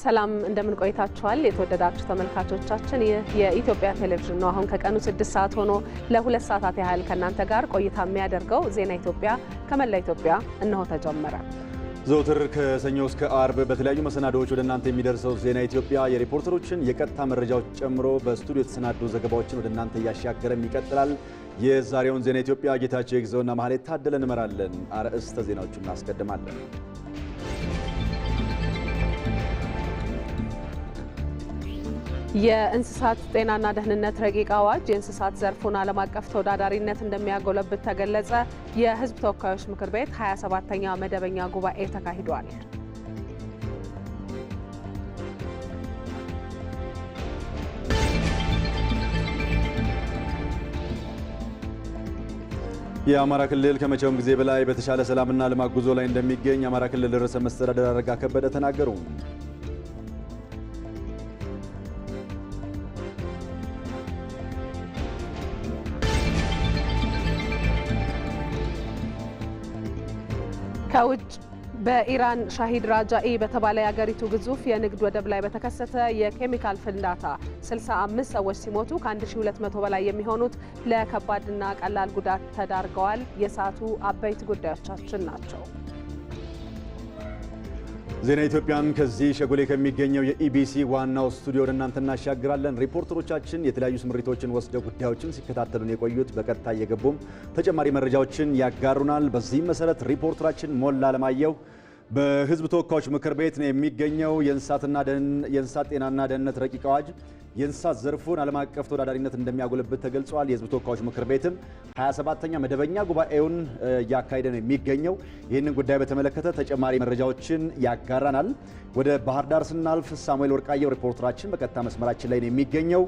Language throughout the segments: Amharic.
ሰላም እንደምን ቆይታችኋል? የተወደዳችሁ ተመልካቾቻችን ይህ የኢትዮጵያ ቴሌቪዥን ነው። አሁን ከቀኑ 6 ሰዓት ሆኖ ለ2 ሰዓታት ያህል ከእናንተ ጋር ቆይታ የሚያደርገው ዜና ኢትዮጵያ ከመላ ኢትዮጵያ እነሆ ተጀመረ። ዘውትር ከሰኞ እስከ አርብ በተለያዩ መሰናዶዎች ወደ እናንተ የሚደርሰው ዜና ኢትዮጵያ የሪፖርተሮችን የቀጥታ መረጃዎች ጨምሮ በስቱዲዮ የተሰናዱ ዘገባዎችን ወደ እናንተ እያሻገረም ይቀጥላል። የዛሬውን ዜና ኢትዮጵያ ጌታቸው ይግዘውና ማህሌት ታደለ እንመራለን። አርዕስተ ዜናዎቹን እናስቀድማለን። የእንስሳት ጤናና ደህንነት ረቂቅ አዋጅ የእንስሳት ዘርፉን ዓለም አቀፍ ተወዳዳሪነት እንደሚያጎለብት ተገለጸ። የሕዝብ ተወካዮች ምክር ቤት 27ኛ መደበኛ ጉባኤ ተካሂዷል። የአማራ ክልል ከመቼውም ጊዜ በላይ በተሻለ ሰላምና ልማት ጉዞ ላይ እንደሚገኝ የአማራ ክልል ርዕሰ መስተዳድር አረጋ ከበደ ተናገሩ። ከውጭ በኢራን ሻሂድ ራጃኢ በተባለ የአገሪቱ ግዙፍ የንግድ ወደብ ላይ በተከሰተ የኬሚካል ፍንዳታ 65 ሰዎች ሲሞቱ ከ1200 በላይ የሚሆኑት ለከባድና ቀላል ጉዳት ተዳርገዋል። የሰዓቱ አበይት ጉዳዮቻችን ናቸው። ዜና ኢትዮጵያን ከዚህ ሸጎሌ ከሚገኘው የኢቢሲ ዋናው ስቱዲዮ ወደ እናንተ እናሻግራለን። ሪፖርተሮቻችን የተለያዩ ስምሪቶችን ወስደው ጉዳዮችን ሲከታተሉን የቆዩት በቀጥታ እየገቡም ተጨማሪ መረጃዎችን ያጋሩናል። በዚህም መሰረት ሪፖርተራችን ሞላ አለማየሁ በሕዝብ ተወካዮች ምክር ቤት ነው የሚገኘው። የእንስሳት ጤናና ደህንነት ረቂቅ አዋጅ የእንስሳት ዘርፉን ዓለም አቀፍ ተወዳዳሪነት እንደሚያጎለብት ተገልጿል። የሕዝብ ተወካዮች ምክር ቤትም 27ኛ መደበኛ ጉባኤውን እያካሄደ ነው የሚገኘው። ይህንን ጉዳይ በተመለከተ ተጨማሪ መረጃዎችን ያጋራናል። ወደ ባህር ዳር ስናልፍ ሳሙኤል ወርቃየው ሪፖርተራችን በቀጥታ መስመራችን ላይ ነው የሚገኘው።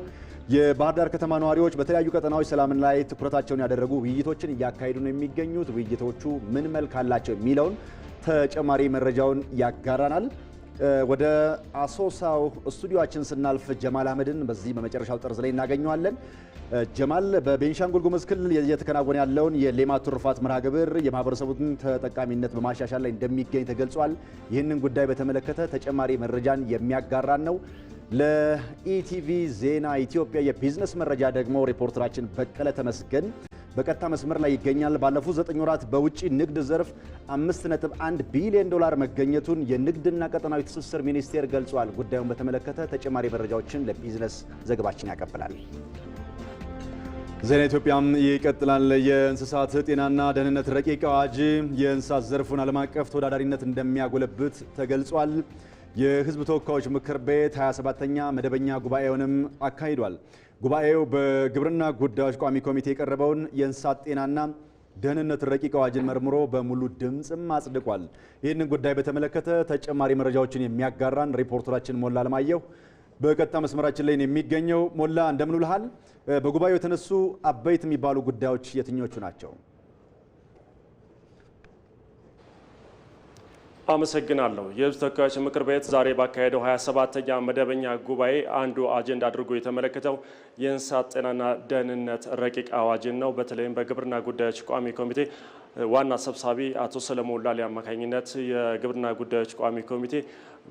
የባህር ዳር ከተማ ነዋሪዎች በተለያዩ ቀጠናዎች ሰላምን ላይ ትኩረታቸውን ያደረጉ ውይይቶችን እያካሄዱ ነው የሚገኙት። ውይይቶቹ ምን መልክ አላቸው የሚለውን ተጨማሪ መረጃውን ያጋራናል። ወደ አሶሳው ስቱዲዮአችን ስናልፍ ጀማል አህመድን በዚህ በመጨረሻው ጠርዝ ላይ እናገኘዋለን። ጀማል፣ በቤንሻንጉል ጉሙዝ ክልል እየተከናወነ ያለውን የሌማት ትሩፋት መርሃ ግብር የማህበረሰቡን ተጠቃሚነት በማሻሻል ላይ እንደሚገኝ ተገልጿል። ይህንን ጉዳይ በተመለከተ ተጨማሪ መረጃን የሚያጋራን ነው። ለኢቲቪ ዜና ኢትዮጵያ የቢዝነስ መረጃ ደግሞ ሪፖርተራችን በቀለ ተመስገን በቀጥታ መስመር ላይ ይገኛል። ባለፉት 9 ወራት በውጭ ንግድ ዘርፍ 5.1 ቢሊዮን ዶላር መገኘቱን የንግድና ቀጠናዊ ትስስር ሚኒስቴር ገልጿል። ጉዳዩን በተመለከተ ተጨማሪ መረጃዎችን ለቢዝነስ ዘገባችን ያቀብላል። ዜና ኢትዮጵያም ይቀጥላል። የእንስሳት ጤናና ደህንነት ረቂቅ አዋጅ የእንስሳት ዘርፉን ዓለም አቀፍ ተወዳዳሪነት እንደሚያጎለብት ተገልጿል። የሕዝብ ተወካዮች ምክር ቤት 27ኛ መደበኛ ጉባኤውንም አካሂዷል። ጉባኤው በግብርና ጉዳዮች ቋሚ ኮሚቴ የቀረበውን የእንስሳት ጤናና ደህንነት ረቂቅ አዋጅን መርምሮ በሙሉ ድምፅም አጽድቋል። ይህንን ጉዳይ በተመለከተ ተጨማሪ መረጃዎችን የሚያጋራን ሪፖርተራችን ሞላ አለማየሁ በቀጥታ መስመራችን ላይ የሚገኘው። ሞላ እንደምን ውለሃል? በጉባኤው የተነሱ አበይት የሚባሉ ጉዳዮች የትኞቹ ናቸው? አመሰግናለሁ። የሕዝብ ተወካዮች ምክር ቤት ዛሬ ባካሄደው 27ኛ መደበኛ ጉባኤ አንዱ አጀንዳ አድርጎ የተመለከተው የእንስሳት ጤናና ደህንነት ረቂቅ አዋጅን ነው። በተለይም በግብርና ጉዳዮች ቋሚ ኮሚቴ ዋና ሰብሳቢ አቶ ሰለሞን ላሌ አማካኝነት የግብርና ጉዳዮች ቋሚ ኮሚቴ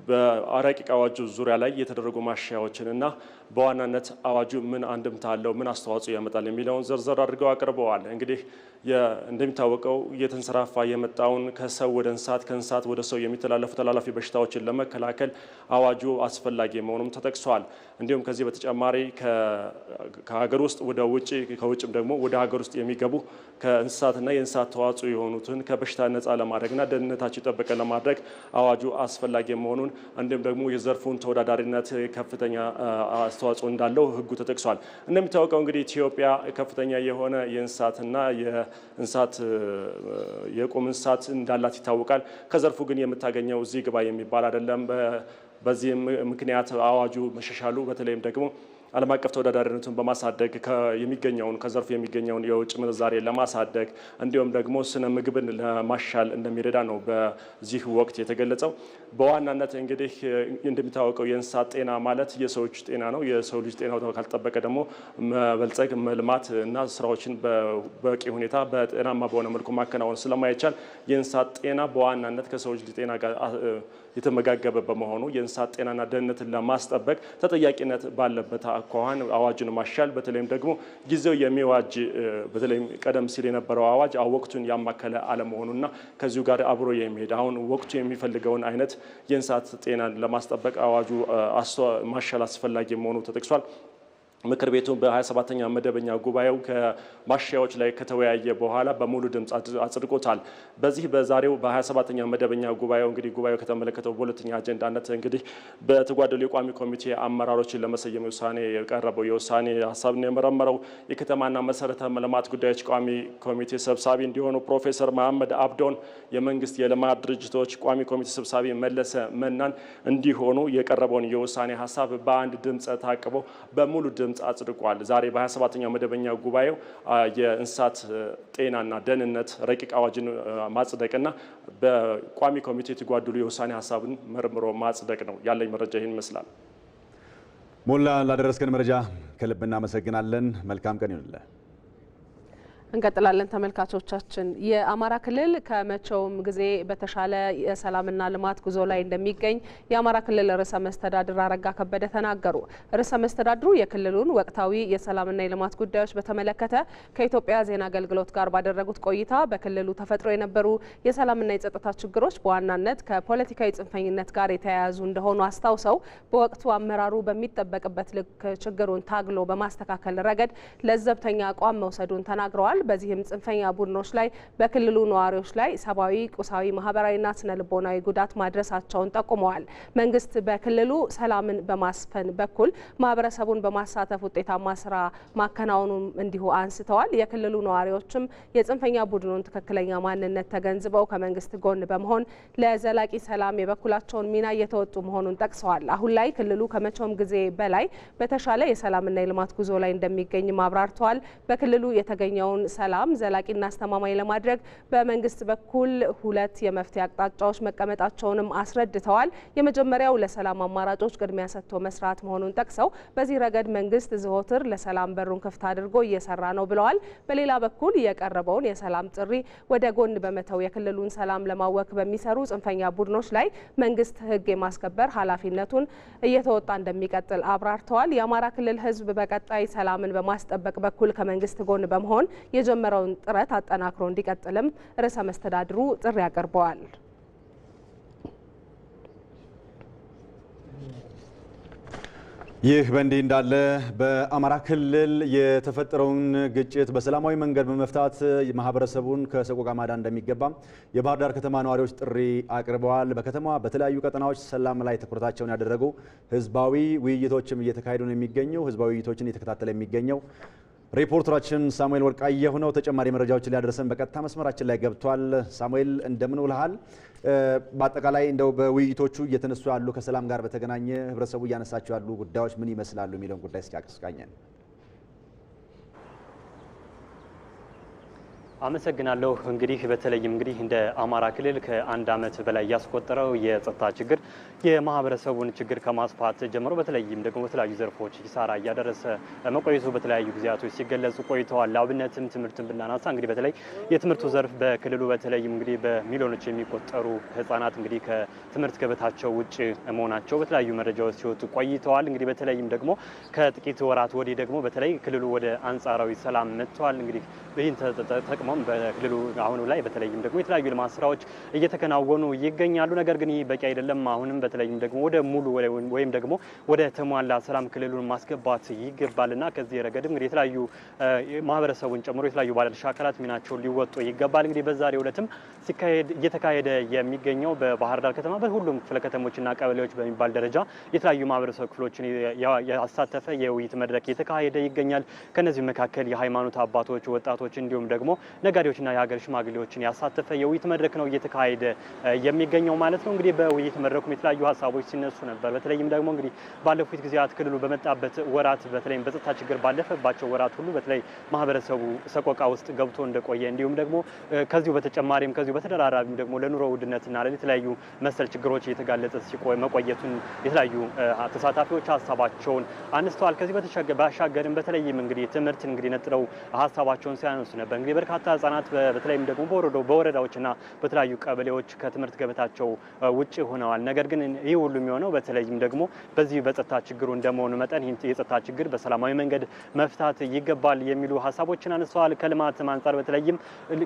በረቂቅ አዋጁ ዙሪያ ላይ የተደረጉ ማሻሻያዎችን እና በዋናነት አዋጁ ምን አንድምታ አለው፣ ምን አስተዋጽኦ ያመጣል የሚለውን ዝርዝር አድርገው አቅርበዋል። እንግዲህ እንደሚታወቀው እየተንሰራፋ የመጣውን ከሰው ወደ እንስሳት ከእንስሳት ወደ ሰው የሚተላለፉ ተላላፊ በሽታዎችን ለመከላከል አዋጁ አስፈላጊ መሆኑም ተጠቅሷል። እንዲሁም ከዚህ በተጨማሪ ከሀገር ውስጥ ወደ ውጭ ከውጭም ደግሞ ወደ ሀገር ውስጥ የሚገቡ ከእንስሳትና የእንስሳት ተዋጽኦ የሆኑትን ከበሽታ ነፃ ለማድረግና ደህንነታቸው የጠበቀ ለማድረግ አዋጁ አስፈላጊ መሆኑን እንዲሁም ደግሞ የዘርፉን ተወዳዳሪነት ከፍተኛ አስተዋጽኦ እንዳለው ሕጉ ተጠቅሷል። እንደሚታወቀው እንግዲህ ኢትዮጵያ ከፍተኛ የሆነ የእንስሳትና የእንስሳት የቁም እንስሳት እንዳላት ይታወቃል። ከዘርፉ ግን የምታገኘው እዚህ ግባ የሚባል አይደለም። በዚህም ምክንያት አዋጁ መሻሻሉ በተለይም ደግሞ ዓለም አቀፍ ተወዳዳሪነቱን በማሳደግ የሚገኘውን ከዘርፉ የሚገኘውን የውጭ ምንዛሬ ለማሳደግ እንዲሁም ደግሞ ስነ ምግብን ለማሻል እንደሚረዳ ነው በዚህ ወቅት የተገለጸው። በዋናነት እንግዲህ እንደሚታወቀው የእንስሳት ጤና ማለት የሰዎች ጤና ነው። የሰው ልጅ ጤናው ካልተጠበቀ ደግሞ መበልጸግ፣ መልማት እና ስራዎችን በበቂ ሁኔታ በጤናማ በሆነ መልኩ ማከናወን ስለማይቻል የእንስሳት ጤና በዋናነት ከሰው ልጅ ጤና ጋር የተመጋገበ በመሆኑ የእንስሳት ጤናና ደህንነትን ለማስጠበቅ ተጠያቂነት ባለበት አኳኋን አዋጅን ማሻል በተለይም ደግሞ ጊዜው የሚዋጅ በተለይም ቀደም ሲል የነበረው አዋጅ ወቅቱን ያማከለ አለመሆኑና ከዚሁ ጋር አብሮ የሚሄድ አሁን ወቅቱ የሚፈልገውን አይነት የእንስሳት ጤናን ለማስጠበቅ አዋጁ ማሻል አስፈላጊ መሆኑ ተጠቅሷል። ምክር ቤቱ በ27ኛ መደበኛ ጉባኤው ከማሻሻያዎች ላይ ከተወያየ በኋላ በሙሉ ድምፅ አጽድቆታል። በዚህ በዛሬው በ27ኛ መደበኛ ጉባኤው እንግዲህ ጉባኤው ከተመለከተው በሁለተኛ አጀንዳነት እንግዲህ በተጓደሉ የቋሚ ኮሚቴ አመራሮችን ለመሰየም ውሳኔ የቀረበው የውሳኔ ሀሳብን የመረመረው የከተማና መሰረተ ልማት ጉዳዮች ቋሚ ኮሚቴ ሰብሳቢ እንዲሆኑ ፕሮፌሰር መሐመድ አብዶን፣ የመንግስት የልማት ድርጅቶች ቋሚ ኮሚቴ ሰብሳቢ መለሰ መናን እንዲሆኑ የቀረበውን የውሳኔ ሀሳብ በአንድ ድምፅ ታቅቦ በሙሉ ድምፅ አጽድቋል። ዛሬ በ27ኛው መደበኛ ጉባኤው የእንስሳት ጤናና ደህንነት ረቂቅ አዋጅን ማጽደቅና በቋሚ ኮሚቴ የተጓደሉ የውሳኔ ሀሳብን መርምሮ ማጽደቅ ነው። ያለኝ መረጃ ይህን ይመስላል። ሞላ፣ ላደረስከን መረጃ ከልብ እናመሰግናለን። መልካም ቀን ይሁንልህ። እንቀጥላለን ተመልካቾቻችን። የአማራ ክልል ከመቼውም ጊዜ በተሻለ የሰላምና ልማት ጉዞ ላይ እንደሚገኝ የአማራ ክልል ርዕሰ መስተዳድር አረጋ ከበደ ተናገሩ። ርዕሰ መስተዳድሩ የክልሉን ወቅታዊ የሰላምና የልማት ጉዳዮች በተመለከተ ከኢትዮጵያ ዜና አገልግሎት ጋር ባደረጉት ቆይታ በክልሉ ተፈጥሮ የነበሩ የሰላምና የጸጥታ ችግሮች በዋናነት ከፖለቲካዊ ጽንፈኝነት ጋር የተያያዙ እንደሆኑ አስታውሰው በወቅቱ አመራሩ በሚጠበቅበት ልክ ችግሩን ታግሎ በማስተካከል ረገድ ለዘብተኛ አቋም መውሰዱን ተናግረዋል። በዚህም ጽንፈኛ ቡድኖች ላይ በክልሉ ነዋሪዎች ላይ ሰብአዊ፣ ቁሳዊ፣ ማህበራዊና ስነ ልቦናዊ ጉዳት ማድረሳቸውን ጠቁመዋል። መንግስት በክልሉ ሰላምን በማስፈን በኩል ማህበረሰቡን በማሳተፍ ውጤታማ ስራ ማከናወኑም እንዲሁ አንስተዋል። የክልሉ ነዋሪዎችም የጽንፈኛ ቡድኑን ትክክለኛ ማንነት ተገንዝበው ከመንግስት ጎን በመሆን ለዘላቂ ሰላም የበኩላቸውን ሚና እየተወጡ መሆኑን ጠቅሰዋል። አሁን ላይ ክልሉ ከመቼውም ጊዜ በላይ በተሻለ የሰላምና የልማት ጉዞ ላይ እንደሚገኝም አብራርተዋል። በክልሉ የተገኘውን ሰላም ዘላቂና አስተማማኝ ለማድረግ በመንግስት በኩል ሁለት የመፍትሄ አቅጣጫዎች መቀመጣቸውንም አስረድተዋል። የመጀመሪያው ለሰላም አማራጮች ቅድሚያ ሰጥቶ መስራት መሆኑን ጠቅሰው በዚህ ረገድ መንግስት ዘወትር ለሰላም በሩን ክፍት አድርጎ እየሰራ ነው ብለዋል። በሌላ በኩል የቀረበውን የሰላም ጥሪ ወደ ጎን በመተው የክልሉን ሰላም ለማወክ በሚሰሩ ጽንፈኛ ቡድኖች ላይ መንግስት ሕግ የማስከበር ኃላፊነቱን እየተወጣ እንደሚቀጥል አብራርተዋል። የአማራ ክልል ሕዝብ በቀጣይ ሰላምን በማስጠበቅ በኩል ከመንግስት ጎን በመሆን የጀመረውን ጥረት አጠናክሮ እንዲቀጥልም ርዕሰ መስተዳድሩ ጥሪ አቅርበዋል። ይህ በእንዲህ እንዳለ በአማራ ክልል የተፈጠረውን ግጭት በሰላማዊ መንገድ በመፍታት ማህበረሰቡን ከሰቆቃ ማዳን እንደሚገባ የባህር ዳር ከተማ ነዋሪዎች ጥሪ አቅርበዋል። በከተማዋ በተለያዩ ቀጠናዎች ሰላም ላይ ትኩረታቸውን ያደረጉ ህዝባዊ ውይይቶችም እየተካሄዱ ነው የሚገኘው። ህዝባዊ ውይይቶችን እየተከታተለ የሚገኘው ሪፖርተራችን ሳሙኤል ወርቃየሁ ነው። ተጨማሪ መረጃዎችን ሊያደርሰን በቀጥታ መስመራችን ላይ ገብቷል። ሳሙኤል እንደምን ውለሃል? በአጠቃላይ እንደው በውይይቶቹ እየተነሱ ያሉ ከሰላም ጋር በተገናኘ ህብረተሰቡ እያነሳቸው ያሉ ጉዳዮች ምን ይመስላሉ የሚለውን ጉዳይ እስኪ አቅስቃኘን። አመሰግናለሁ። እንግዲህ በተለይም እንደ አማራ ክልል ከአንድ ዓመት በላይ ያስቆጠረው የጸጥታ ችግር የማህበረሰቡን ችግር ከማስፋት ጀምሮ በተለይም ደግሞ በተለያዩ ዘርፎች ኪሳራ እያደረሰ መቆየቱ በተለያዩ ጊዜያቶች ሲገለጹ ቆይተዋል። ለአብነትም ትምህርትን ብናነሳ በተለይ የትምህርቱ ዘርፍ በክልሉ በተለይም በሚሊዮኖች የሚቆጠሩ ህጻናት ከትምህርት ገበታቸው ውጭ መሆናቸው በተለያዩ መረጃዎች ሲወጡ ቆይተዋል። በተለይም ደግሞ ከጥቂት ወራት ወዲህ ደግሞ በተለይ ክልሉ ወደ አንጻራዊ ሰላም መጥቷል። ይህን ተጠቅመው በክልሉ አሁን ላይ በተለይም ደግሞ የተለያዩ ልማት ስራዎች እየተከናወኑ ይገኛሉ። ነገር ግን ይህ በቂ አይደለም። አሁንም በተለይም ደግሞ ወደ ሙሉ ወይም ደግሞ ወደ ተሟላ ሰላም ክልሉን ማስገባት ይገባልና ከዚህ ረገድም የተለያዩ ማህበረሰቡን ጨምሮ የተለያዩ ባለድርሻ አካላት ሚናቸውን ሊወጡ ይገባል። በዛሬው ዕለትም እየተካሄደ የሚገኘው በባህር ዳር ከተማ በሁሉም ክፍለ ከተሞችና ቀበሌዎች በሚባል ደረጃ የተለያዩ ማህበረሰብ ክፍሎችን ያሳተፈ የውይይት መድረክ እየተካሄደ ይገኛል። ከነዚህ መካከል የሃይማኖት አባቶች፣ ወጣቶች እንዲሁም ደግሞ ነጋዴዎችና የሀገር ሽማግሌዎችን ያሳተፈ የውይይት መድረክ ነው እየተካሄደ የሚገኘው ማለት ነው። እንግዲህ በውይይት መድረኩም የተለያዩ ሀሳቦች ሲነሱ ነበር። በተለይም ደግሞ እንግዲህ ባለፉት ጊዜያት ክልሉ በመጣበት ወራት በተለይም በጸጥታ ችግር ባለፈባቸው ወራት ሁሉ በተለይ ማህበረሰቡ ሰቆቃ ውስጥ ገብቶ እንደቆየ እንዲሁም ደግሞ ከዚሁ በተጨማሪም ከዚሁ በተደራራቢም ደግሞ ለኑሮ ውድነትና ለተለያዩ መሰል ችግሮች እየተጋለጠ ሲቆይ መቆየቱን የተለያዩ ተሳታፊዎች ሀሳባቸውን አነስተዋል። ከዚህ ባሻገርም በተለይም እንግዲህ ትምህርት እንግዲህ ነጥለው ሀሳባቸውን ሲያነሱ ነበር። እንግዲህ በርካታ ህጻናት በተለይም ደግሞ በወረዳዎችና በተለያዩ ቀበሌዎች ከትምህርት ገበታቸው ውጭ ሆነዋል። ነገር ግን ይህ ሁሉ የሚሆነው በተለይም ደግሞ በዚህ በጸጥታ ችግሩ እንደመሆኑ መጠን ይህን የጸጥታ ችግር በሰላማዊ መንገድ መፍታት ይገባል የሚሉ ሀሳቦችን አነስተዋል። ከልማት አንጻር በተለይም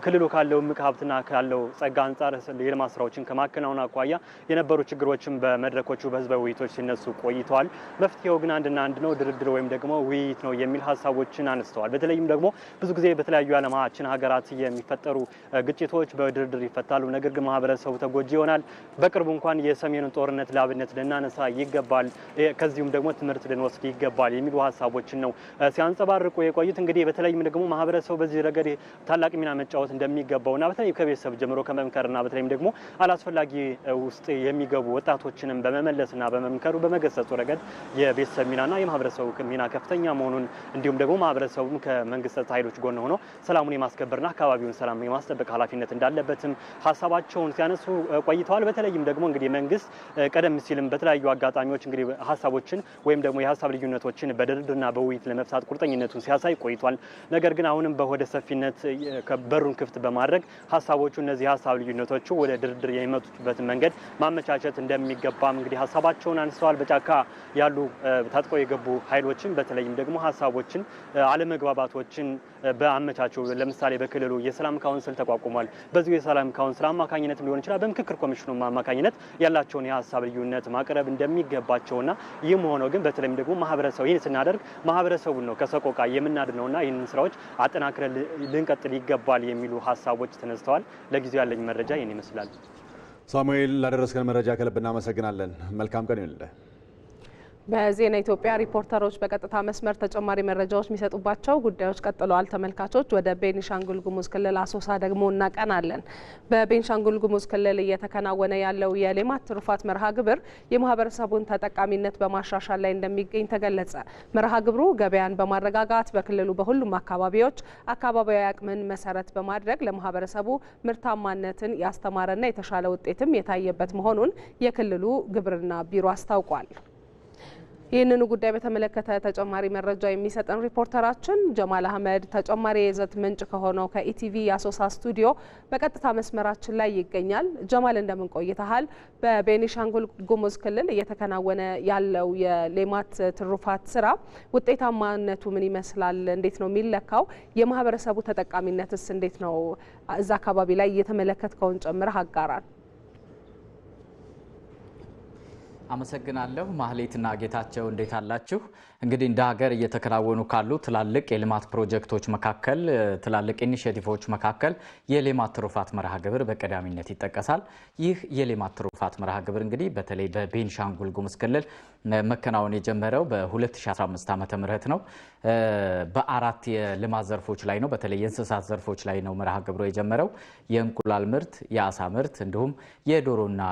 ክልሉ ካለው እምቅ ሀብትና ካለው ጸጋ አንጻር የልማት ስራዎችን ከማከናወን አኳያ የነበሩ ችግሮችን በመድረኮቹ በህዝባዊ ውይይቶች ሲነሱ ቆይተዋል። መፍትሄው ግን አንድና አንድ ነው፣ ድርድር ወይም ደግሞ ውይይት ነው የሚል ሀሳቦችን አነስተዋል። በተለይም ደግሞ ብዙ ጊዜ በተለያዩ የዓለማችን ሀገራት የሚፈጠሩ ግጭቶች በድርድር ይፈታሉ። ነገር ግን ማህበረሰቡ ተጎጂ ይሆናል። በቅርቡ እንኳን የሰሜኑን ጦርነት ለአብነት ልናነሳ ይገባል፣ ከዚሁም ደግሞ ትምህርት ልንወስድ ይገባል የሚሉ ሀሳቦችን ነው ሲያንጸባርቁ የቆዩት። እንግዲህ በተለይም ደግሞ ማህበረሰቡ በዚህ ረገድ ታላቅ ሚና መጫወት እንደሚገባውና በተለይ ከቤተሰብ ጀምሮ ከመምከርና በተለይም ደግሞ አላስፈላጊ ውስጥ የሚገቡ ወጣቶችንም በመመለስና በመምከሩ በመገሰጹ ረገድ የቤተሰብ ሚናና የማህበረሰቡ ሚና ከፍተኛ መሆኑን እንዲሁም ደግሞ ማህበረሰቡም ከመንግስት ጸጥታ ኃይሎች ጎን ሆኖ ሰላሙን የማስከበርና አካባቢውን ሰላም የማስጠበቅ ኃላፊነት እንዳለበትም ሀሳባቸውን ሲያነሱ ቆይተዋል። በተለይም ደግሞ እንግዲህ መንግስት ቀደም ሲልም በተለያዩ አጋጣሚዎች እንግዲህ ሀሳቦችን ወይም ደግሞ የሀሳብ ልዩነቶችን በድርድርና በውይይት ለመፍታት ቁርጠኝነቱን ሲያሳይ ቆይቷል። ነገር ግን አሁንም በሆደ ሰፊነት በሩን ክፍት በማድረግ ሀሳቦቹ እነዚህ ሀሳብ ልዩነቶቹ ወደ ድርድር የሚመጡበትን መንገድ ማመቻቸት እንደሚገባም እንግዲህ ሀሳባቸውን አንስተዋል። በጫካ ያሉ ታጥቀው የገቡ ኃይሎችን በተለይም ደግሞ ሀሳቦችን አለመግባባቶችን በአመቻቸው ለምሳሌ በክልሉ የሰላም ካውንስል ተቋቁሟል። በዚሁ የሰላም ካውንስል አማካኝነት ሊሆን ይችላል በምክክር ኮሚሽኑ አማካኝነት ያላቸውን የሀሳብ ልዩነት ማቅረብ እንደሚገባቸውና ይህም ሆኖ ግን በተለይም ደግሞ ማህበረሰቡ ይህን ስናደርግ ማህበረሰቡን ነው ከሰቆቃ የምናድነውና ይህንን ስራዎች አጠናክረን ልንቀጥል ይገባል የሚሉ ሀሳቦች ተነስተዋል። ለጊዜው ያለኝ መረጃ ይህን ይመስላል። ሳሙኤል ላደረስከን መረጃ ከልብ እናመሰግናለን። መልካም ቀን ይሁንልህ። በዜና ኢትዮጵያ ሪፖርተሮች በቀጥታ መስመር ተጨማሪ መረጃዎች የሚሰጡባቸው ጉዳዮች ቀጥለዋል። ተመልካቾች ወደ ቤኒሻንጉል ጉሙዝ ክልል አሶሳ ደግሞ እናቀናለን። በቤኒሻንጉል ጉሙዝ ክልል እየተከናወነ ያለው የሌማት ትሩፋት መርሃ ግብር የማህበረሰቡን ተጠቃሚነት በማሻሻል ላይ እንደሚገኝ ተገለጸ። መርሃ ግብሩ ገበያን በማረጋጋት በክልሉ በሁሉም አካባቢዎች አካባቢያዊ አቅምን መሰረት በማድረግ ለማህበረሰቡ ምርታማነትን ያስተማረና የተሻለ ውጤትም የታየበት መሆኑን የክልሉ ግብርና ቢሮ አስታውቋል። ይህንኑ ጉዳይ በተመለከተ ተጨማሪ መረጃ የሚሰጠን ሪፖርተራችን ጀማል አህመድ ተጨማሪ የይዘት ምንጭ ከሆነው ከኢቲቪ የአሶሳ ስቱዲዮ በቀጥታ መስመራችን ላይ ይገኛል። ጀማል እንደምን ቆይተሃል? በቤኒሻንጉል ጉሙዝ ክልል እየተከናወነ ያለው የሌማት ትሩፋት ስራ ውጤታማነቱ ምን ይመስላል? እንዴት ነው የሚለካው? የማህበረሰቡ ተጠቃሚነትስ እንዴት ነው? እዛ አካባቢ ላይ እየተመለከትከውን ጨምረህ አጋራል። አመሰግናለሁ ማህሌትና ጌታቸው፣ እንዴት አላችሁ? እንግዲህ እንደ ሀገር እየተከናወኑ ካሉ ትላልቅ የልማት ፕሮጀክቶች መካከል ትላልቅ ኢኒሼቲቮች መካከል የሌማት ትሩፋት መርሃ ግብር በቀዳሚነት ይጠቀሳል። ይህ የሌማት ትሩፋት መርሃ ግብር እንግዲህ በተለይ በቤኒሻንጉል ጉሙዝ ክልል መከናወን የጀመረው በ2015 ዓመተ ምህረት ነው። በአራት የልማት ዘርፎች ላይ ነው። በተለይ የእንስሳት ዘርፎች ላይ ነው መርሃ ግብሩ የጀመረው። የእንቁላል ምርት፣ የአሳ ምርት እንዲሁም የዶሮና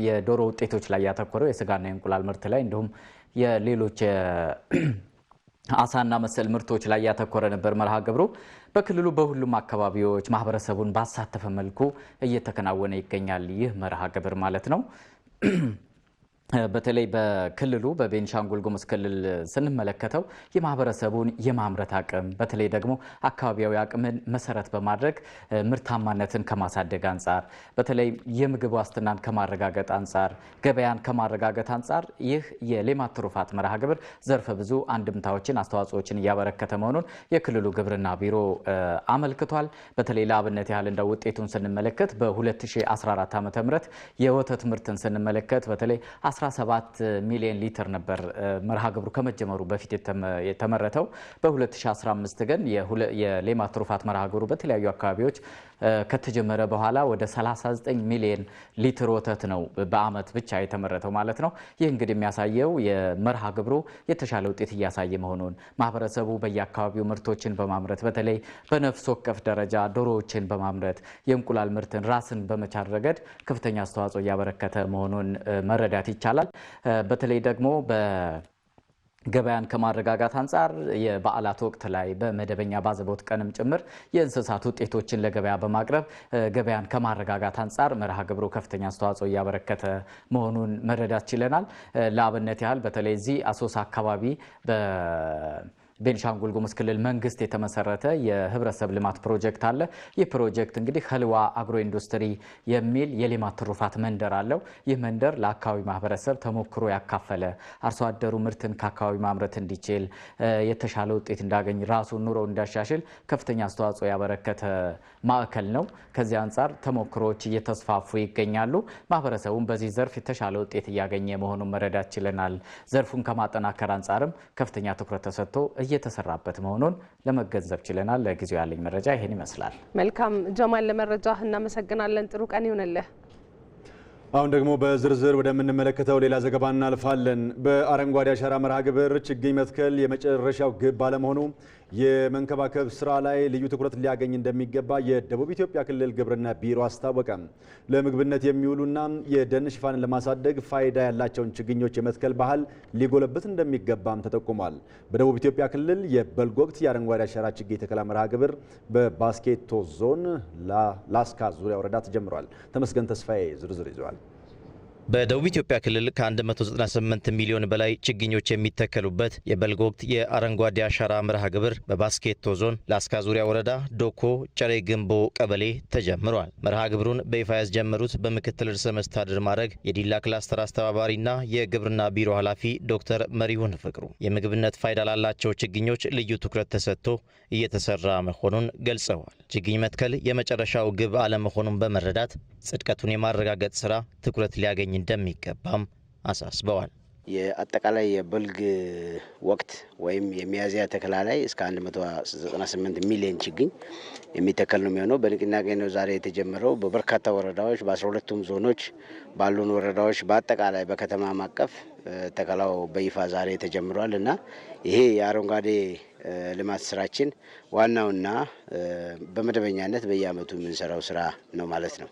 የዶሮ ውጤቶች ላይ ያተኮረው የስጋና የእንቁላል ምርት ላይ እንዲሁም የሌሎች አሳና መሰል ምርቶች ላይ ያተኮረ ነበር መርሃ ግብሩ። በክልሉ በሁሉም አካባቢዎች ማህበረሰቡን ባሳተፈ መልኩ እየተከናወነ ይገኛል ይህ መርሃ ግብር ማለት ነው። በተለይ በክልሉ በቤኒሻንጉል ጉሙዝ ክልል ስንመለከተው የማህበረሰቡን የማምረት አቅም በተለይ ደግሞ አካባቢያዊ አቅምን መሰረት በማድረግ ምርታማነትን ከማሳደግ አንጻር በተለይ የምግብ ዋስትናን ከማረጋገጥ አንጻር ገበያን ከማረጋገጥ አንጻር ይህ የሌማት ትሩፋት መርሃ ግብር ዘርፈ ብዙ አንድምታዎችን አስተዋጽኦችን እያበረከተ መሆኑን የክልሉ ግብርና ቢሮ አመልክቷል። በተለይ ለአብነት ያህል እንደ ውጤቱን ስንመለከት በ2014 ዓ.ም የወተት ምርትን ስንመለከት በተለይ 17 ሚሊዮን ሊትር ነበር መርሃ ግብሩ ከመጀመሩ በፊት የተመረተው። በ2015 ግን የሌማት ትሩፋት መርሃ ግብሩ በተለያዩ አካባቢዎች ከተጀመረ በኋላ ወደ 39 ሚሊዮን ሊትር ወተት ነው በአመት ብቻ የተመረተው ማለት ነው። ይህ እንግዲህ የሚያሳየው የመርሃ ግብሩ የተሻለ ውጤት እያሳየ መሆኑን ማህበረሰቡ በየአካባቢው ምርቶችን በማምረት በተለይ በነፍስ ወከፍ ደረጃ ዶሮዎችን በማምረት የእንቁላል ምርትን ራስን በመቻል ረገድ ከፍተኛ አስተዋጽኦ እያበረከተ መሆኑን መረዳት ይቻላል። በተለይ ደግሞ ገበያን ከማረጋጋት አንጻር የበዓላት ወቅት ላይ በመደበኛ ባዘቦት ቀንም ጭምር የእንስሳት ውጤቶችን ለገበያ በማቅረብ ገበያን ከማረጋጋት አንጻር መርሃ ግብሩ ከፍተኛ አስተዋጽኦ እያበረከተ መሆኑን መረዳት ችለናል። ለአብነት ያህል በተለይ እዚህ አሶሳ አካባቢ ቤንሻንጉል ጉሙዝ ክልል መንግስት የተመሰረተ የህብረተሰብ ልማት ፕሮጀክት አለ። ይህ ፕሮጀክት እንግዲህ ህልዋ አግሮ ኢንዱስትሪ የሚል የሌማት ትሩፋት መንደር አለው። ይህ መንደር ለአካባቢ ማህበረሰብ ተሞክሮ ያካፈለ አርሶ አደሩ ምርትን ከአካባቢ ማምረት እንዲችል የተሻለ ውጤት እንዳገኝ ራሱ ኑሮ እንዳሻሽል ከፍተኛ አስተዋጽኦ ያበረከተ ማዕከል ነው። ከዚህ አንጻር ተሞክሮዎች እየተስፋፉ ይገኛሉ። ማህበረሰቡም በዚህ ዘርፍ የተሻለ ውጤት እያገኘ መሆኑን መረዳት ችለናል። ዘርፉን ከማጠናከር አንጻርም ከፍተኛ ትኩረት ተሰጥቶ እየተሰራበት መሆኑን ለመገንዘብ ችለናል። ለጊዜው ያለኝ መረጃ ይሄን ይመስላል። መልካም ጀማል፣ ለመረጃ እናመሰግናለን። ጥሩ ቀን ይሁንልህ። አሁን ደግሞ በዝርዝር ወደምንመለከተው ሌላ ዘገባ እናልፋለን። በአረንጓዴ አሻራ መርሃ ግብር ችግኝ መትከል የመጨረሻው ግብ ባለመሆኑ የመንከባከብ ስራ ላይ ልዩ ትኩረት ሊያገኝ እንደሚገባ የደቡብ ኢትዮጵያ ክልል ግብርና ቢሮ አስታወቀ። ለምግብነት የሚውሉና የደን ሽፋንን ለማሳደግ ፋይዳ ያላቸውን ችግኞች የመትከል ባህል ሊጎለበት እንደሚገባም ተጠቁሟል። በደቡብ ኢትዮጵያ ክልል የበልግ ወቅት የአረንጓዴ አሻራ ችግኝ ተከላ መርሃ ግብር በባስኬቶ ዞን ላስካ ዙሪያ ወረዳ ተጀምሯል። ተመስገን ተስፋዬ ዝርዝር ይዘዋል። በደቡብ ኢትዮጵያ ክልል ከ198 ሚሊዮን በላይ ችግኞች የሚተከሉበት የበልግ ወቅት የአረንጓዴ አሻራ መርሃ ግብር በባስኬቶ ዞን ላስካ ዙሪያ ወረዳ ዶኮ ጨሬ ግንቦ ቀበሌ ተጀምሯል። መርሃ ግብሩን በይፋ ያስጀመሩት በምክትል ርዕሰ መስተዳድር ማዕረግ የዲላ ክላስተር አስተባባሪና የግብርና ቢሮ ኃላፊ ዶክተር መሪሁን ፍቅሩ የምግብነት ፋይዳ ላላቸው ችግኞች ልዩ ትኩረት ተሰጥቶ እየተሰራ መሆኑን ገልጸዋል። ችግኝ መትከል የመጨረሻው ግብ አለመሆኑን በመረዳት ጽድቀቱን የማረጋገጥ ስራ ትኩረት ሊያገኝ እንደሚገባም አሳስበዋል። የአጠቃላይ የበልግ ወቅት ወይም የሚያዝያ ተከላ ላይ እስከ 198 ሚሊዮን ችግኝ የሚተከል ነው የሚሆነው። በንቅናቄ ነው ዛሬ የተጀመረው። በበርካታ ወረዳዎች በ12ቱም ዞኖች ባሉን ወረዳዎች በአጠቃላይ በከተማ ማቀፍ ተከላው በይፋ ዛሬ ተጀምሯል እና ይሄ የአረንጓዴ ልማት ስራችን ዋናውና በመደበኛነት በየአመቱ የምንሰራው ስራ ነው ማለት ነው።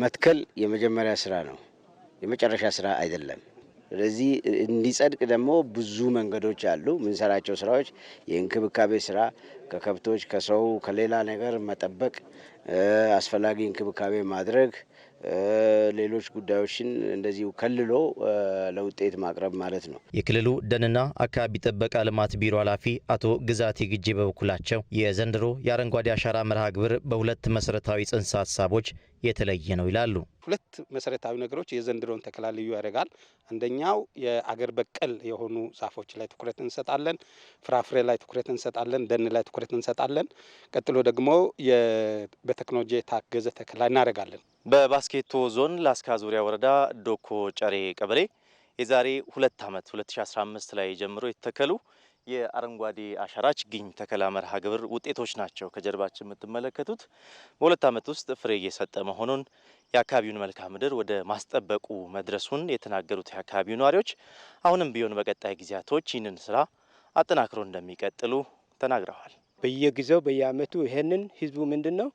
መትከል የመጀመሪያ ስራ ነው፣ የመጨረሻ ስራ አይደለም። ስለዚህ እንዲጸድቅ ደግሞ ብዙ መንገዶች አሉ። የምንሰራቸው ስራዎች የእንክብካቤ ስራ ከከብቶች፣ ከሰው፣ ከሌላ ነገር መጠበቅ፣ አስፈላጊ እንክብካቤ ማድረግ፣ ሌሎች ጉዳዮችን እንደዚሁ ከልሎ ለውጤት ማቅረብ ማለት ነው። የክልሉ ደንና አካባቢ ጥበቃ ልማት ቢሮ ኃላፊ አቶ ግዛቲ ግጄ በበኩላቸው የዘንድሮ የአረንጓዴ አሻራ መርሃ ግብር በሁለት መሰረታዊ ጽንሰ ሀሳቦች የተለየ ነው ይላሉ። ሁለት መሰረታዊ ነገሮች የዘንድሮን ተከላ ልዩ ያደርጋል። አንደኛው የአገር በቀል የሆኑ ዛፎች ላይ ትኩረት እንሰጣለን፣ ፍራፍሬ ላይ ትኩረት እንሰጣለን፣ ደን ላይ ትኩረት እንሰጣለን። ቀጥሎ ደግሞ በቴክኖሎጂ የታገዘ ተከላ እናደርጋለን። በባስኬቶ ዞን ላስካ ዙሪያ ወረዳ ዶኮ ጨሬ ቀበሌ የዛሬ 2 ዓመት 2015 ላይ ጀምሮ የተተከሉ የአረንጓዴ አሻራ ችግኝ ተከላ መርሃ ግብር ውጤቶች ናቸው ከጀርባችን የምትመለከቱት። በ2 ዓመት ውስጥ ፍሬ እየሰጠ መሆኑን የአካባቢውን መልክዓ ምድር ወደ ማስጠበቁ መድረሱን የተናገሩት የአካባቢው ነዋሪዎች አሁንም ቢሆን በቀጣይ ጊዜያቶች ይህንን ስራ አጠናክሮ እንደሚቀጥሉ ተናግረዋል። በየጊዜው በየአመቱ ይሄንን ህዝቡ ምንድነው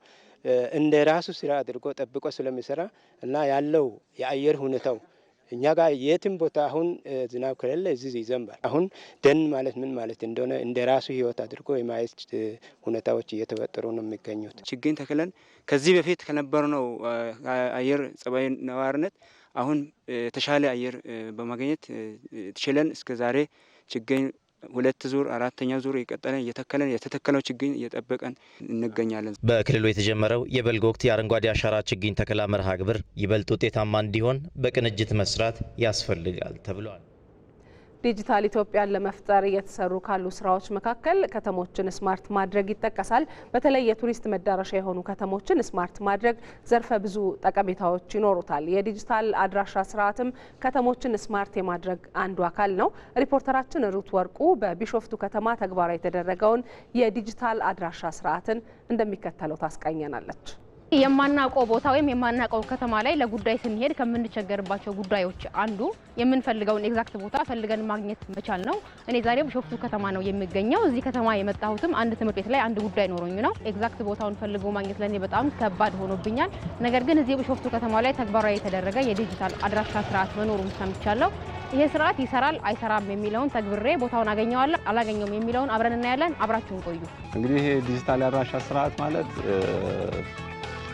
እንደ ራሱ ስራ አድርጎ ጠብቆ ስለሚሰራ እና ያለው የአየር ሁኔታው እኛ ጋር የትም ቦታ አሁን ዝናብ ከሌለ እዚህ ይዘንባል። አሁን ደን ማለት ምን ማለት እንደሆነ እንደ ራሱ ህይወት አድርጎ የማየት ሁኔታዎች እየተፈጠሩ ነው የሚገኙት። ችግኝ ተክለን ከዚህ በፊት ከነበረው አየር ጸባይ ነዋሪነት አሁን የተሻለ አየር በማግኘት ችለን እስከዛሬ ችግኝ 2 ዙር 4ኛው ዙር እየቀጠለን እየተከለን የተተከለው ችግኝ እየጠበቀን እንገኛለን። በክልሉ የተጀመረው የበልግ ወቅት የአረንጓዴ አሻራ ችግኝ ተከላ መርሃ ግብር ይበልጥ ውጤታማ እንዲሆን በቅንጅት መስራት ያስፈልጋል ተብሏል። ዲጂታል ኢትዮጵያን ለመፍጠር እየተሰሩ ካሉ ስራዎች መካከል ከተሞችን ስማርት ማድረግ ይጠቀሳል። በተለይ የቱሪስት መዳረሻ የሆኑ ከተሞችን ስማርት ማድረግ ዘርፈ ብዙ ጠቀሜታዎች ይኖሩታል። የዲጂታል አድራሻ ስርዓትም ከተሞችን ስማርት የማድረግ አንዱ አካል ነው። ሪፖርተራችን ሩት ወርቁ በቢሾፍቱ ከተማ ተግባራዊ የተደረገውን የዲጂታል አድራሻ ስርዓትን እንደሚከተለው ታስቃኘናለች። የማናውቀው ቦታ ወይም የማናውቀው ከተማ ላይ ለጉዳይ ስንሄድ ከምንቸገርባቸው ጉዳዮች አንዱ የምንፈልገውን ኤግዛክት ቦታ ፈልገን ማግኘት መቻል ነው። እኔ ዛሬ ቢሾፍቱ ከተማ ነው የሚገኘው። እዚህ ከተማ የመጣሁትም አንድ ትምህርት ቤት ላይ አንድ ጉዳይ ኖሮኝ ነው። ኤግዛክት ቦታውን ፈልጎ ማግኘት ለኔ በጣም ከባድ ሆኖብኛል። ነገር ግን እዚህ ቢሾፍቱ ከተማ ላይ ተግባራዊ የተደረገ የዲጂታል አድራሻ ስርዓት መኖሩን ሰምቻለሁ። ይሄ ስርዓት ይሰራል አይሰራም የሚለውን ተግብሬ ቦታውን አገኘዋለሁ አላገኘውም የሚለውን አብረን እናያለን። አብራችሁን ቆዩ። እንግዲህ ይሄ ዲጂታል አድራሻ ስርዓት ማለት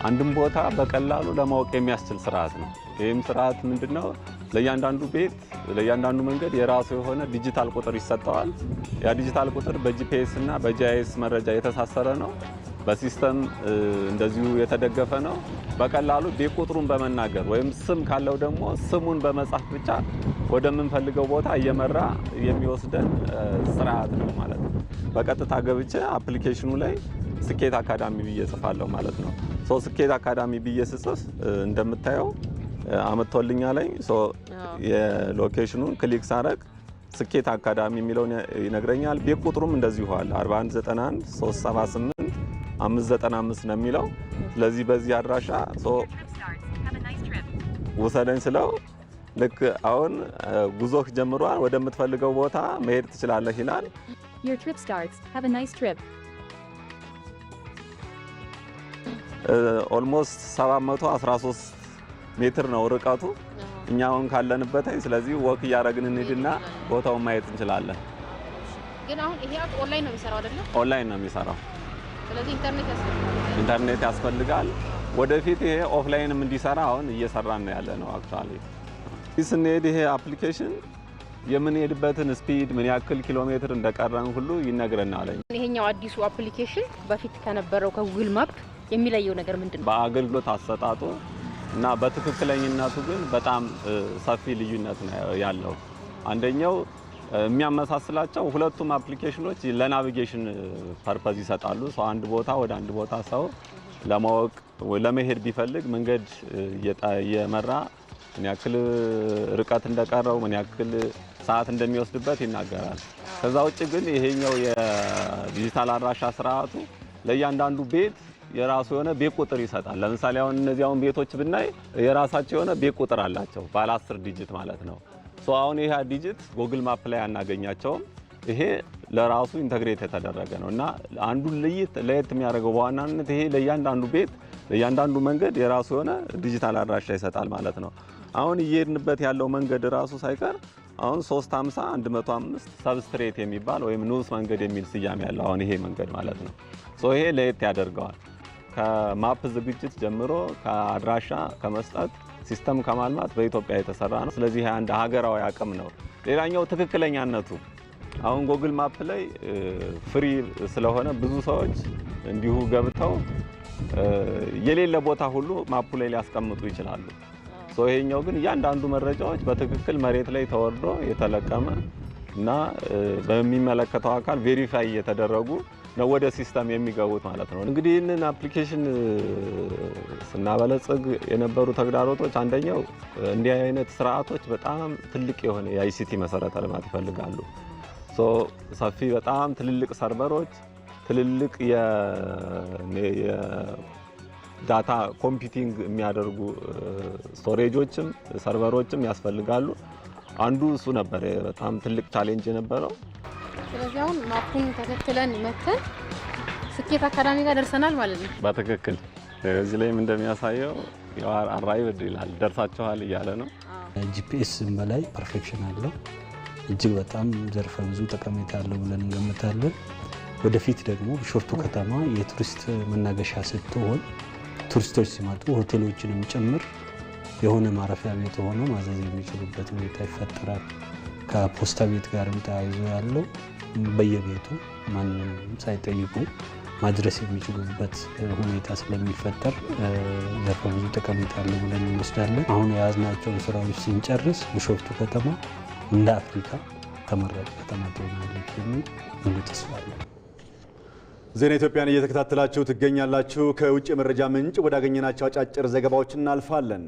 አንድም ቦታ በቀላሉ ለማወቅ የሚያስችል ስርዓት ነው። ይህም ስርዓት ምንድነው? ለእያንዳንዱ ቤት ለእያንዳንዱ መንገድ የራሱ የሆነ ዲጂታል ቁጥር ይሰጠዋል። ያ ዲጂታል ቁጥር በጂፒኤስ እና በጂአይኤስ መረጃ የተሳሰረ ነው። በሲስተም እንደዚሁ የተደገፈ ነው። በቀላሉ ቤት ቁጥሩን በመናገር ወይም ስም ካለው ደግሞ ስሙን በመጻፍ ብቻ ወደምንፈልገው ቦታ እየመራ የሚወስደን ስርዓት ነው ማለት ነው። በቀጥታ ገብቼ አፕሊኬሽኑ ላይ ስኬት አካዳሚ ብዬ ጽፋለሁ ማለት ነው። ስኬት አካዳሚ ብዬ ስጽፍ እንደምታየው አመጥቶልኛ ላይ የሎኬሽኑን ክሊክ ሳረግ ስኬት አካዳሚ የሚለውን ይነግረኛል። ቤት ቁጥሩም እንደዚሁ አለ 4191 378 595 ነው የሚለው። ስለዚህ በዚህ አድራሻ ውሰደኝ ስለው ልክ አሁን ጉዞህ ጀምሯል፣ ወደምትፈልገው ቦታ መሄድ ትችላለህ ይላል። Your trip starts. Have a nice trip. ኦልሞስት 713 ሜትር ነው ርቀቱ እኛ አሁን ካለንበት። ስለዚህ ወክ እያደረግን እንሂድና ቦታውን ማየት እንችላለን። ግን አሁን ይሄ አፕ ኦንላይን ነው የሚሰራው አይደል? ኦንላይን ነው የሚሰራው። ስለዚህ ኢንተርኔት ያስፈልጋል። ወደፊት ይሄ ኦፍላይንም እንዲሰራ አሁን እየሰራን ነው ያለ ነው። አክቹአሊ ስንሄድ ይሄ አፕሊኬሽን የምንሄድበትን ስፒድ ምን ያክል ኪሎ ሜትር እንደቀረን ሁሉ ይነግረናል። ይሄኛው አዲሱ አፕሊኬሽን በፊት ከነበረው ከጉግል ማፕ የሚለየው ነገር ምንድነው? በአገልግሎት አሰጣጡ እና በትክክለኛነቱ ግን በጣም ሰፊ ልዩነት ነው ያለው። አንደኛው የሚያመሳስላቸው ሁለቱም አፕሊኬሽኖች ለናቪጌሽን ፐርፐዝ ይሰጣሉ። ሰው አንድ ቦታ ወደ አንድ ቦታ ሰው ለማወቅ ለመሄድ ቢፈልግ መንገድ እየመራ ምን ያክል ርቀት እንደቀረው ምን ያክል ሰዓት እንደሚወስድበት ይናገራል። ከዛ ውጭ ግን ይሄኛው የዲጂታል አድራሻ ስርዓቱ ለእያንዳንዱ ቤት የራሱ የሆነ ቤት ቁጥር ይሰጣል። ለምሳሌ አሁን እነዚህ ቤቶች ብናይ የራሳቸው የሆነ ቤት ቁጥር አላቸው፣ ባለ 10 ዲጂት ማለት ነው። አሁን ይሄ ዲጂት ጉግል ማፕ ላይ አናገኛቸውም። ይሄ ለራሱ ኢንተግሬት የተደረገ ነው እና አንዱን ለየት የሚያደርገው በዋናነት ይሄ ለእያንዳንዱ ቤት ለእያንዳንዱ መንገድ የራሱ የሆነ ዲጂታል አድራሻ ይሰጣል ማለት ነው። አሁን እየሄድንበት ያለው መንገድ ራሱ ሳይቀር አሁን 350 105 ሰብስትሬት የሚባል ወይም ንዑስ መንገድ የሚል ስያሜ ያለው አሁን ይሄ መንገድ ማለት ነው። ይሄ ለየት ያደርገዋል። ከማፕ ዝግጅት ጀምሮ ከአድራሻ ከመስጠት ሲስተም ከማልማት በኢትዮጵያ የተሰራ ነው። ስለዚህ አንድ ሀገራዊ አቅም ነው። ሌላኛው ትክክለኛነቱ አሁን ጉግል ማፕ ላይ ፍሪ ስለሆነ ብዙ ሰዎች እንዲሁ ገብተው የሌለ ቦታ ሁሉ ማፑ ላይ ሊያስቀምጡ ይችላሉ። ይሄኛው ግን እያንዳንዱ መረጃዎች በትክክል መሬት ላይ ተወርዶ የተለቀመ እና በሚመለከተው አካል ቬሪፋይ የተደረጉ ነው ወደ ሲስተም የሚገቡት ማለት ነው። እንግዲህ ይህንን አፕሊኬሽን ስናበለጽግ የነበሩ ተግዳሮቶች አንደኛው እንዲህ አይነት ስርዓቶች በጣም ትልቅ የሆነ የአይሲቲ መሰረተ ልማት ይፈልጋሉ። ሰፊ በጣም ትልልቅ ሰርቨሮች፣ ትልልቅ የዳታ ኮምፒውቲንግ የሚያደርጉ ስቶሬጆችም ሰርቨሮችም ያስፈልጋሉ። አንዱ እሱ ነበር በጣም ትልቅ ቻሌንጅ የነበረው። ስለዚህ አሁን ማፑን ተከትለን መተን ስኬት አካዳሚ ጋር ደርሰናል ማለት ነው። በትክክል እዚህ ላይም እንደሚያሳየው አራይቭድ ይላል፣ ደርሳችኋል እያለ ነው። ጂፒኤስም በላይ ፐርፌክሽን አለው። እጅግ በጣም ዘርፈ ብዙ ጠቀሜታ አለው ብለን እንገምታለን። ወደፊት ደግሞ ቢሾፍቱ ከተማ የቱሪስት መናገሻ ስትሆን ቱሪስቶች ሲመጡ ሆቴሎችንም ጭምር የሆነ ማረፊያ ቤት ሆነው ማዘዝ የሚችሉበት ሁኔታ ይፈጠራል። ከፖስታ ቤት ጋርም ተያይዞ ያለው በየቤቱ ማንም ሳይጠይቁ ማድረስ የሚችሉበት ሁኔታ ስለሚፈጠር ዘርፈ ብዙ ጠቀሜታ አለው ብለን እንወስዳለን። አሁን የያዝናቸውን ስራዎች ስንጨርስ ቢሾፍቱ ከተማ እንደ አፍሪካ ተመራጭ ከተማ ትሆናለች የሚል ሙሉ ተስፋ አለን። ዜና ኢትዮጵያን እየተከታተላችሁ ትገኛላችሁ። ከውጭ የመረጃ ምንጭ ወዳገኘናቸው አጫጭር ዘገባዎች እናልፋለን።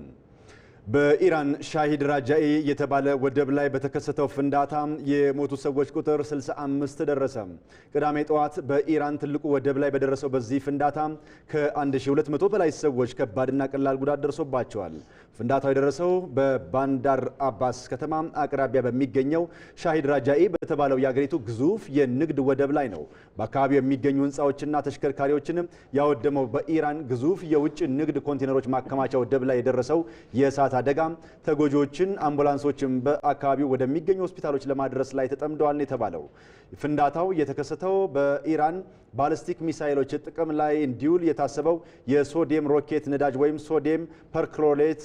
በኢራን ሻሂድ ራጃኢ የተባለ ወደብ ላይ በተከሰተው ፍንዳታ የሞቱ ሰዎች ቁጥር 65 ደረሰ። ቅዳሜ ጠዋት በኢራን ትልቁ ወደብ ላይ በደረሰው በዚህ ፍንዳታ ከ1200 በላይ ሰዎች ከባድና ቀላል ጉዳት ደርሶባቸዋል። ፍንዳታው የደረሰው በባንዳር አባስ ከተማ አቅራቢያ በሚገኘው ሻሂድ ራጃኢ በተባለው የአገሪቱ ግዙፍ የንግድ ወደብ ላይ ነው። በአካባቢው የሚገኙ ህንፃዎችና ተሽከርካሪዎችን ያወደመው በኢራን ግዙፍ የውጭ ንግድ ኮንቴነሮች ማከማቻ ወደብ ላይ የደረሰው የእሳት አደጋ ተጎጂዎችን አምቡላንሶችን በአካባቢው ወደሚገኙ ሆስፒታሎች ለማድረስ ላይ ተጠምደዋል ነው የተባለው። ፍንዳታው የተከሰተው በኢራን ባሊስቲክ ሚሳይሎች ጥቅም ላይ እንዲውል የታሰበው የሶዲየም ሮኬት ነዳጅ ወይም ሶዲየም ፐርክሎሬት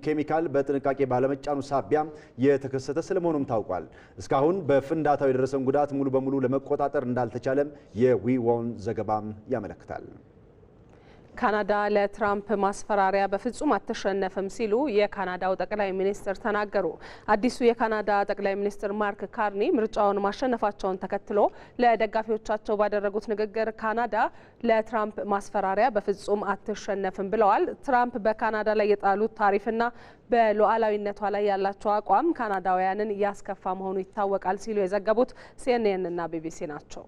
ኬሚካል በጥንቃቄ ባለመጫኑ ሳቢያ የተከሰተ ስለመሆኑም ታውቋል። እስካሁን በፍንዳታው የደረሰውን ጉዳት ሙሉ በሙሉ ለመቆጣጠር እንዳልተቻለም የዊዎን ዘገባም ያመለክታል። ካናዳ ለትራምፕ ማስፈራሪያ በፍጹም አትሸነፍም ሲሉ የካናዳው ጠቅላይ ሚኒስትር ተናገሩ። አዲሱ የካናዳ ጠቅላይ ሚኒስትር ማርክ ካርኒ ምርጫውን ማሸነፋቸውን ተከትሎ ለደጋፊዎቻቸው ባደረጉት ንግግር ካናዳ ለትራምፕ ማስፈራሪያ በፍጹም አትሸነፍም ብለዋል። ትራምፕ በካናዳ ላይ የጣሉት ታሪፍና በሉዓላዊነቷ ላይ ያላቸው አቋም ካናዳውያንን እያስከፋ መሆኑ ይታወቃል ሲሉ የዘገቡት ሲኤንኤን እና ቢቢሲ ናቸው።